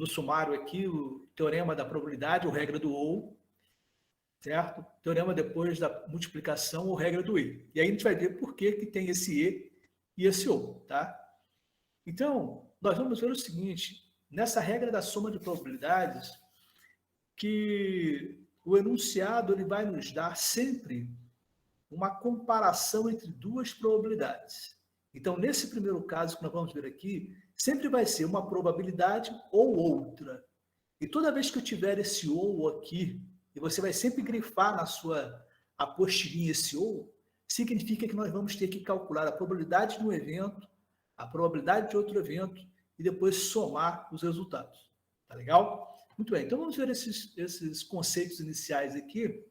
no sumário aqui o teorema da probabilidade, ou regra do ou, certo? Teorema depois da multiplicação, ou regra do e. E aí a gente vai ver por que tem esse e e esse ou, tá? Então, nós vamos ver o seguinte, nessa regra da soma de probabilidades, que o enunciado ele vai nos dar sempre uma comparação entre duas probabilidades. Então, nesse primeiro caso que nós vamos ver aqui, sempre vai ser uma probabilidade ou outra. E toda vez que eu tiver esse ou aqui, e você vai sempre grifar na sua apostilinha esse ou, significa que nós vamos ter que calcular a probabilidade de um evento, a probabilidade de outro evento, e depois somar os resultados. Tá legal? Muito bem, então vamos ver esses conceitos iniciais aqui.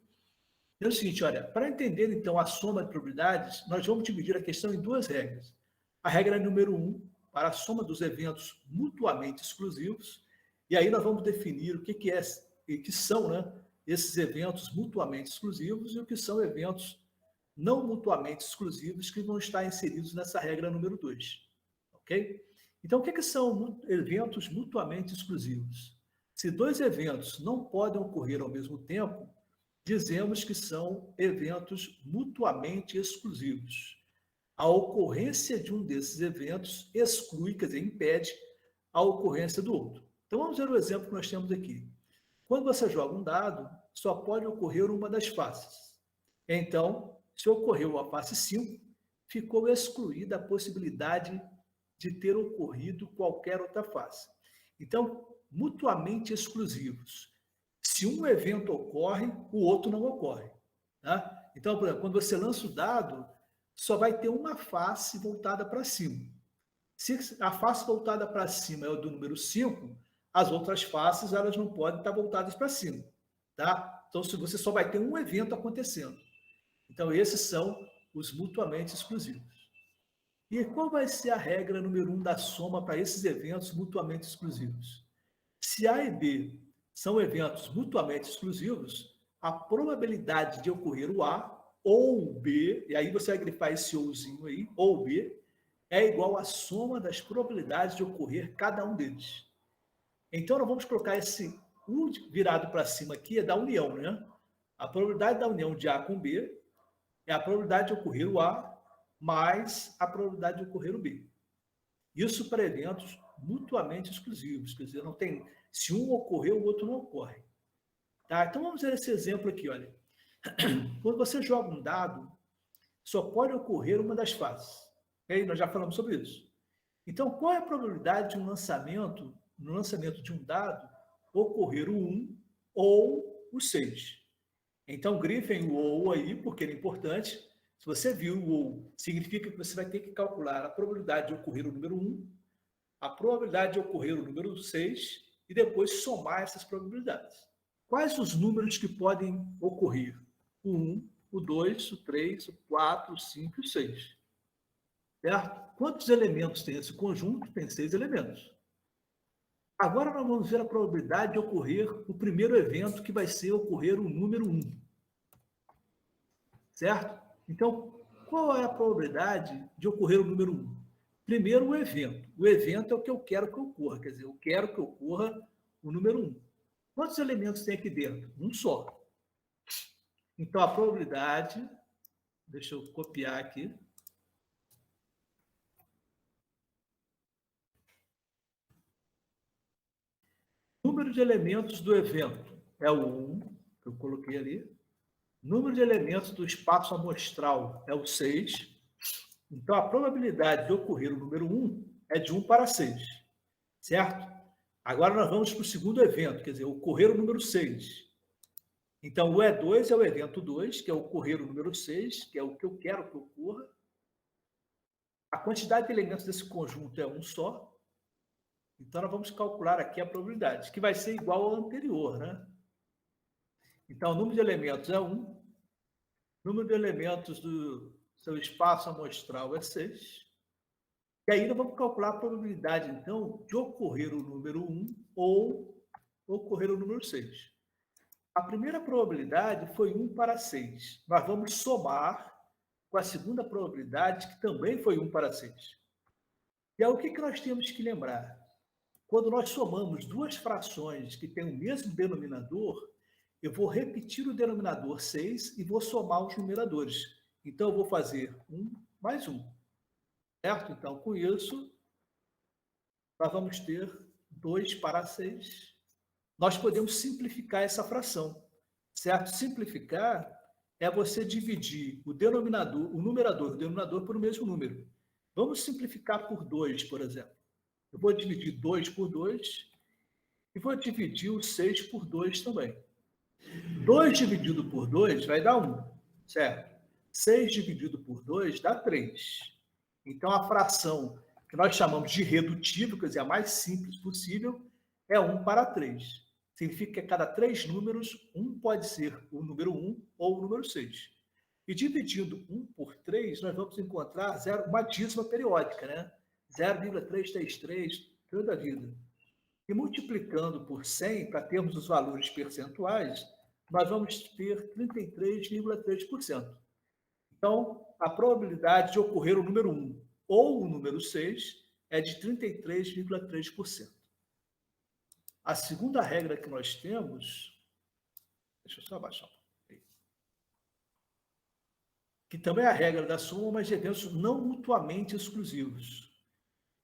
É o seguinte, olha, para entender então a soma de probabilidades, nós vamos dividir a questão em duas regras. A regra número 1, para a soma dos eventos mutuamente exclusivos, e aí nós vamos definir o que são, né, esses eventos mutuamente exclusivos e o que são eventos não mutuamente exclusivos que vão estar inseridos nessa regra número 2. Ok? Então, o que são eventos mutuamente exclusivos? Se dois eventos não podem ocorrer ao mesmo tempo, dizemos que são eventos mutuamente exclusivos. A ocorrência de um desses eventos exclui, quer dizer, impede a ocorrência do outro. Então, vamos ver o exemplo que nós temos aqui. Quando você joga um dado, só pode ocorrer uma das faces. Então, se ocorreu a face 5, ficou excluída a possibilidade de ter ocorrido qualquer outra face. Então, mutuamente exclusivos. Se um evento ocorre, o outro não ocorre. Tá? Então, por exemplo, quando você lança o dado, só vai ter uma face voltada para cima. Se a face voltada para cima é o do número 5, as outras faces elas não podem estar voltadas para cima. Tá? Então, você só vai ter um evento acontecendo. Então, esses são os mutuamente exclusivos. E qual vai ser a regra número 1 da soma para esses eventos mutuamente exclusivos? Se A e B são eventos mutuamente exclusivos, a probabilidade de ocorrer o A ou o B, e aí você vai grifar esse ouzinho aí, ou B, é igual à soma das probabilidades de ocorrer cada um deles. Então, nós vamos colocar esse U virado para cima aqui, é da união, né? A probabilidade da união de A com B é a probabilidade de ocorrer o A mais a probabilidade de ocorrer o B. Isso para eventos mutuamente exclusivos, quer dizer, não tem, se um ocorreu, o outro não ocorre. Tá? Então vamos ver esse exemplo aqui, olha. Quando você joga um dado, só pode ocorrer uma das faces. E aí, nós já falamos sobre isso. Então, qual é a probabilidade de no lançamento de um dado, ocorrer o 1 ou o 6? Então, grifem o ou aí, porque ele é importante. Se você viu o ou, significa que você vai ter que calcular a probabilidade de ocorrer o número 1, a probabilidade de ocorrer o número 6 e depois somar essas probabilidades. Quais os números que podem ocorrer? O 1, o 2, o 3, o 4, o 5 e o 6. Certo? Quantos elementos tem esse conjunto? Tem 6 elementos. Agora nós vamos ver a probabilidade de ocorrer o primeiro evento, que vai ser ocorrer o número 1. Certo? Então, qual é a probabilidade de ocorrer o número 1? Primeiro, o evento. O evento é o que eu quero que ocorra, quer dizer, eu quero que ocorra o número 1. Quantos elementos tem aqui dentro? Um só. Então, a probabilidade, deixa eu copiar aqui. Número de elementos do evento é o 1, que eu coloquei ali. Número de elementos do espaço amostral é o 6. Então, a probabilidade de ocorrer o número 1 é de 1 para 6. Certo? Agora nós vamos para o segundo evento, quer dizer, ocorrer o número 6. Então, o E2 é o evento 2, que é ocorrer o número 6, que é o que eu quero que ocorra. A quantidade de elementos desse conjunto é um só. Então, nós vamos calcular aqui a probabilidade, que vai ser igual ao anterior, né? Então, o número de elementos é 1. O número de elementos do seu espaço amostral é 6. E aí nós vamos calcular a probabilidade, então, de ocorrer o número 1 ou ocorrer o número 6. A primeira probabilidade foi 1 para 6. Nós vamos somar com a segunda probabilidade, que também foi 1 para 6. E aí o que nós temos que lembrar? quando nós somamos duas frações que têm o mesmo denominador, eu vou repetir o denominador 6 e vou somar os numeradores. Então, eu vou fazer 1 mais 1, certo? Então, com isso, nós vamos ter 2 para 6. Nós podemos simplificar essa fração, certo? Simplificar é você dividir o denominador, o numerador e o denominador por o mesmo número. Vamos simplificar por 2, por exemplo. Eu vou dividir 2 por 2 e vou dividir o 6 por 2 também. 2 dividido por 2 vai dar 1, certo? 6 dividido por 2 dá 3. Então, a fração que nós chamamos de redutível, quer dizer, a mais simples possível, é 1 para 3. Significa que a cada 3 números, um pode ser o número 1 ou o número 6. E dividindo 1 por 3, nós vamos encontrar uma dízima periódica, né? 0,333, toda a vida. E multiplicando por 100, para termos os valores percentuais, nós vamos ter 33,3%. Então, a probabilidade de ocorrer o número 1 ou o número 6 é de 33,3%. A segunda regra que nós temos, deixa eu só abaixar um pouco, que também é a regra da soma, mas de eventos não mutuamente exclusivos.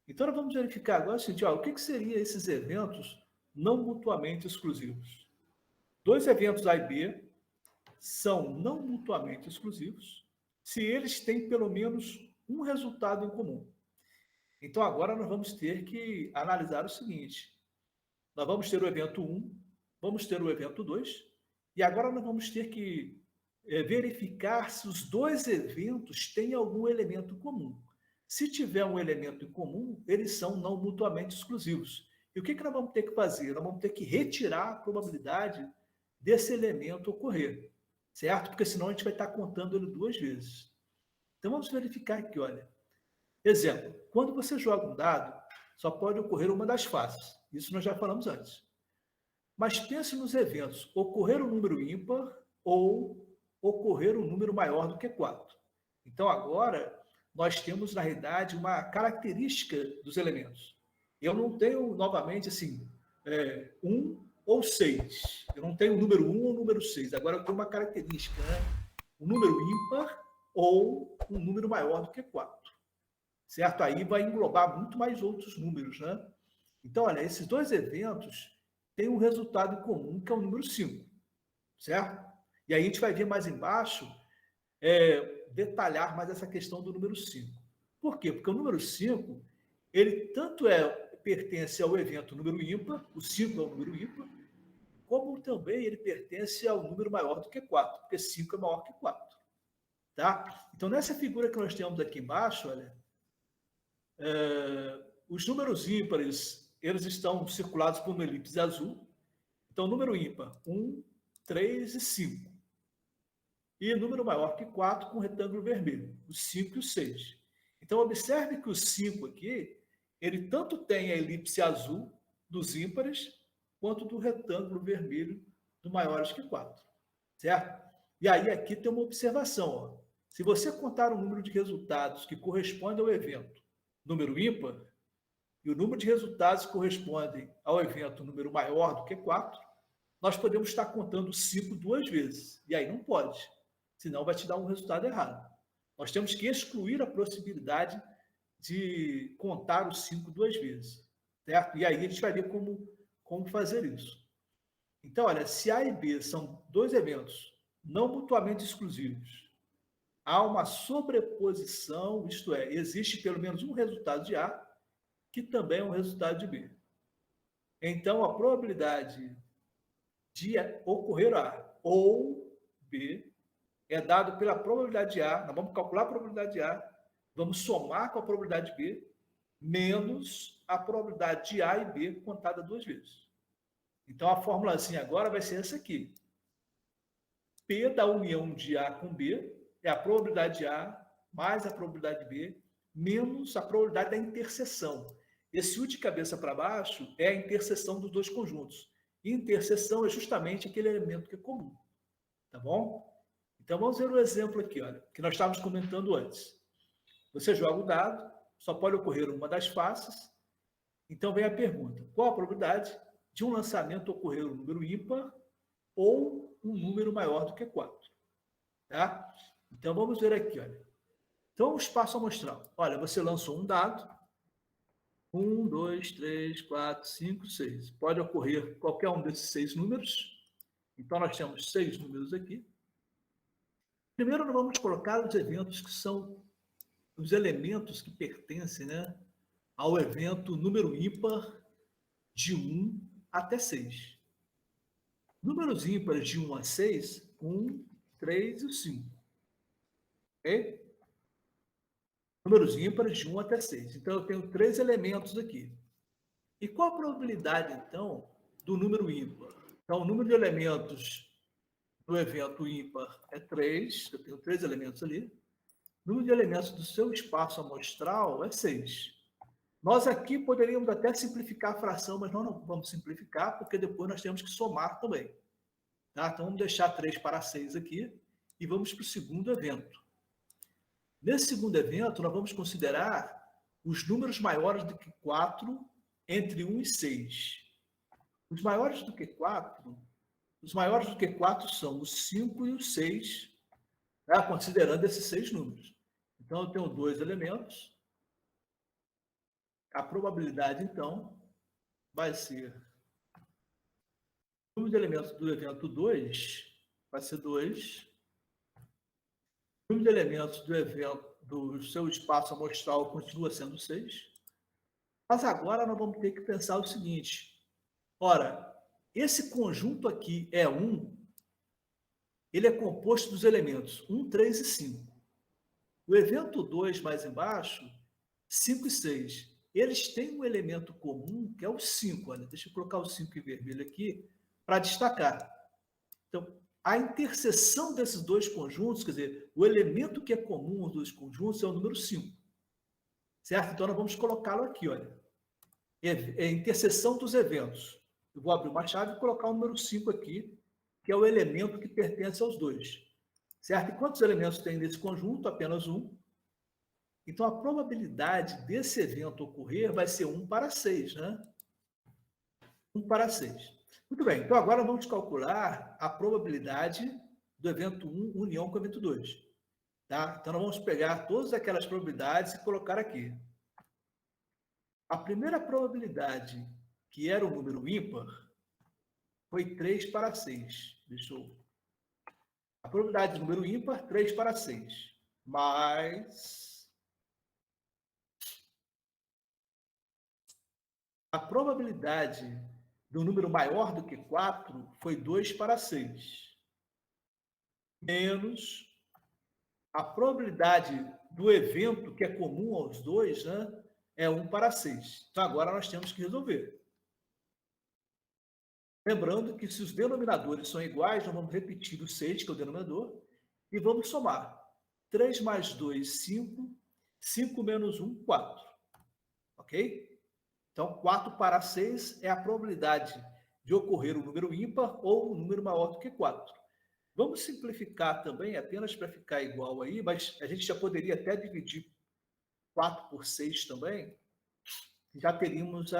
Então, nós vamos verificar agora o seguinte, o que seriam esses eventos não mutuamente exclusivos? Dois eventos A e B são não mutuamente exclusivos se eles têm pelo menos um resultado em comum. Então, agora nós vamos ter que analisar o seguinte. Nós vamos ter o evento 1, vamos ter o evento 2, e agora nós vamos ter que verificar se os dois eventos têm algum elemento comum. Se tiver um elemento em comum, eles são não mutuamente exclusivos. E o que nós vamos ter que fazer? Nós vamos ter que retirar a probabilidade desse elemento ocorrer, certo? Porque senão a gente vai estar contando ele duas vezes. Então vamos verificar aqui, olha. Exemplo, quando você joga um dado, só pode ocorrer uma das faces. Isso nós já falamos antes. Mas pense nos eventos, ocorrer um número ímpar ou ocorrer um número maior do que 4. Então agora nós temos, na realidade, uma característica dos elementos. Eu não tenho, novamente, assim, 1 ou 6. Eu não tenho o número 1 ou o número 6. Agora eu tenho uma característica, né? Um número ímpar ou um número maior do que 4. Certo? Aí vai englobar muito mais outros números, né? Então, olha, esses dois eventos têm um resultado em comum, que é o número 5. Certo? E aí a gente vai ver mais embaixo, detalhar mais essa questão do número 5. Por quê? Porque o número 5, ele tanto pertence ao evento número ímpar, o 5 é o número ímpar, como também ele pertence ao número maior do que 4, porque 5 é maior que 4. Tá? Então, nessa figura que nós temos aqui embaixo, olha, os números ímpares, eles estão circulados por uma elipse azul. Então, número ímpar, 1, 3 e 5. E número maior que 4 com retângulo vermelho, o 5 e o 6. Então, observe que o 5 aqui, ele tanto tem a elipse azul dos ímpares, quanto do retângulo vermelho do maiores que 4. Certo? E aí, aqui tem uma observação. Ó. Se você contar o número de resultados que corresponde ao evento número ímpar, e o número de resultados que correspondem ao evento número maior do que 4, nós podemos estar contando 5 duas vezes. E aí não pode, senão vai te dar um resultado errado. Nós temos que excluir a possibilidade de contar os 5 duas vezes. Certo? E aí a gente vai ver como fazer isso. Então, olha, se A e B são dois eventos não mutuamente exclusivos, há uma sobreposição, isto é, existe pelo menos um resultado de A que também é um resultado de B. Então, a probabilidade de ocorrer A ou B é dado pela probabilidade de A, nós vamos calcular a probabilidade de A, vamos somar com a probabilidade de B, menos a probabilidade de A e B contada duas vezes. Então, a formulazinha agora vai ser essa aqui. P da união de A com B é a probabilidade de A mais a probabilidade de B menos a probabilidade da interseção. Esse U de cabeça para baixo é a interseção dos dois conjuntos. Interseção é justamente aquele elemento que é comum. Tá bom? Então, vamos ver o exemplo aqui, olha, que nós estávamos comentando antes. Você joga o dado, só pode ocorrer uma das faces, Então vem a pergunta: qual a probabilidade de um lançamento ocorrer um número ímpar ou um número maior do que 4? Tá? Então vamos ver aqui, olha. Então o espaço amostral. Olha, você lançou um dado. 1, 2, 3, 4, 5, 6. Pode ocorrer qualquer um desses 6 números. Então nós temos 6 números aqui. Primeiro nós vamos colocar os eventos que são os elementos que pertencem, né, ao evento número ímpar de 1 até 6. Números ímpares de 1 a 6, 1, 3 e 5. Ok? Números ímpares de 1 até 6. Então, eu tenho 3 elementos aqui. E qual a probabilidade, então, do número ímpar? Então, o número de elementos do evento ímpar é 3. Eu tenho 3 elementos ali. O número de elementos do seu espaço amostral é 6. Nós aqui poderíamos até simplificar a fração, mas não vamos simplificar, porque depois nós temos que somar também. Tá? Então, vamos deixar 3 para 6 aqui e vamos para o segundo evento. Nesse segundo evento, nós vamos considerar os números maiores do que 4 entre 1 e 6. Os maiores do que 4 são os 5 e os 6, tá? Considerando esses 6 números. Então, eu tenho 2 elementos. A probabilidade, então, vai ser o número de elementos do evento 2 vai ser 2. O número de elementos do evento do seu espaço amostral continua sendo 6. Mas agora nós vamos ter que pensar o seguinte. Ora, esse conjunto aqui é 1, ele é composto dos elementos 1, 3 e 5. O evento 2 mais embaixo, 5 e 6. Eles têm um elemento comum, que é o 5. Olha, deixa eu colocar o 5 em vermelho aqui, para destacar. Então, a interseção desses dois conjuntos, quer dizer, o elemento que é comum aos dois conjuntos é o número 5. Certo? Então, nós vamos colocá-lo aqui, olha. É a interseção dos eventos. Eu vou abrir uma chave e colocar o número 5 aqui, que é o elemento que pertence aos dois. Certo? E quantos elementos tem nesse conjunto? Apenas um. Então, a probabilidade desse evento ocorrer vai ser 1 para 6, né? 1 para 6. Muito bem, então agora vamos calcular a probabilidade do evento 1 união com o evento 2. Tá? Então, nós vamos pegar todas aquelas probabilidades e colocar aqui. A primeira probabilidade, que era o número ímpar, foi 3 para 6. A probabilidade do número ímpar, 3 para 6. Mais a probabilidade do número maior do que 4 foi 2 para 6. Menos a probabilidade do evento, que é comum aos dois, né, é 1 para 6. Então, agora nós temos que resolver. Lembrando que se os denominadores são iguais, nós vamos repetir o 6, que é o denominador, e vamos somar. 3 mais 2, 5. 5 menos 1, 4. Ok? Então, 4 para 6 é a probabilidade de ocorrer um número ímpar ou um número maior do que 4. Vamos simplificar também, apenas para ficar igual aí, mas a gente já poderia até dividir 4 por 6 também. Já teríamos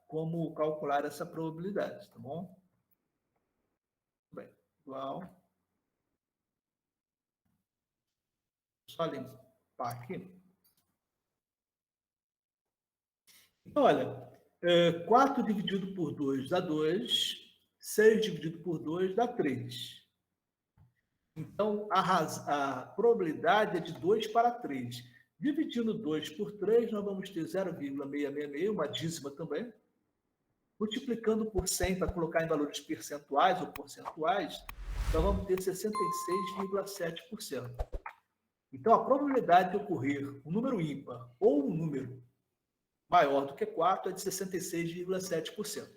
como calcular essa probabilidade, tá bom? Bem, igual. Só limpar aqui. Então, olha, 4 dividido por 2 dá 2, 6 dividido por 2 dá 3. Então, a probabilidade é de 2 para 3. Dividindo 2 por 3, nós vamos ter 0,666, uma dízima também. Multiplicando por 100 para colocar em valores percentuais ou porcentuais, nós vamos ter 66,7%. Então, a probabilidade de ocorrer um número ímpar ou um número maior do que 4 é de 66,7%.